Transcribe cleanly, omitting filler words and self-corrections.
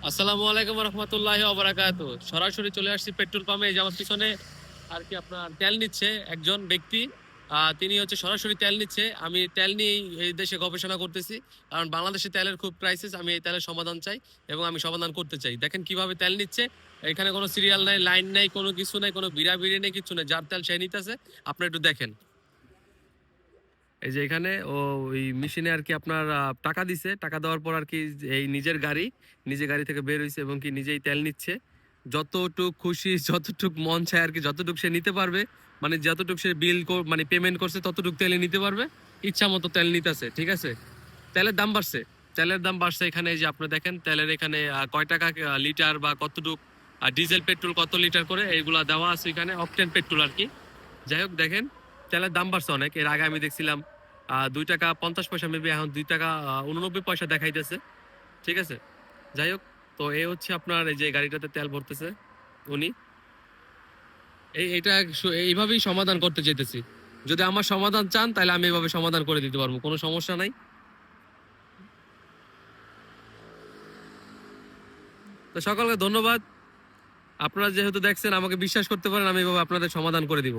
আসসালামু আলাইকুম রহমতুল্লাহি ওবারাকাতু। সরাসরি চলে আসছি পেট্রোল পাম্পে। এই যে আমার পিছনে আর কি আপনার তেল নিচ্ছে একজন ব্যক্তি। তিনি হচ্ছে সরাসরি তেল নিচ্ছে। আমি তেল নিয়ে এই দেশে গবেষণা করতেছি, কারণ বাংলাদেশে তেলের খুব ক্রাইসিস। আমি এই তেলের সমাধান চাই এবং আমি সমাধান করতে চাই। দেখেন কিভাবে তেল নিচ্ছে। এখানে কোনো সিরিয়াল নাই, লাইন নাই, কোনো কিছু নাই, কোনো বিড়াবিড়ি নেই, কিছু নেই। যার তেল সে নিতেছে। আপনি একটু দেখেন। এই যে এখানে ওই মেশিনে আর কি আপনার টাকা দিছে। টাকা দেওয়ার পর আর কি এই নিজে গাড়ি থেকে বের হইছে এবং কি নিজেই তেল নিচ্ছে। যতটুক খুশি যতটুক মন চায় আর কি, যতটুক সে নিতে পারবে, মানে যতটুক সে মানে পেমেন্ট করছে ততটুক তেলে নিতে পারবে। ইচ্ছা মতো তেল নিতেছে, ঠিক আছে। তেলের দাম বাড়ছে। এখানে। এই যে আপনি দেখেন তেলের এখানে কয় টাকা লিটার বা কতটুক ডিজেল পেট্রোল কত লিটার করে এইগুলা দেওয়া আছে এখানে, অকটেন পেট্রোল আর কি। যাই হোক দেখেন, তেলের দাম বাড়ছে অনেক। এর আগে আমি দেখছিলাম 2 টাকা 50 পয়সা, মেবি এখন 2 টাকা 89 পয়সা দেখাইতেছে, ঠিক আছে। যাই হোক, তো এই হচ্ছে আপনার এই যে গাড়িটাতে তেল ভরতেছে উনি। এটা এইভাবেই সমাধান করতে চাইতেছি। যদি আমার সমাধান চান তাহলে আমি এইভাবে সমাধান করে দিতে পারবো, কোনো সমস্যা নাই। তো সকলকে ধন্যবাদ। আপনারা যেহেতু দেখছেন, আমাকে বিশ্বাস করতে পারেন, আমি এইভাবে আপনাদের সমাধান করে দিব।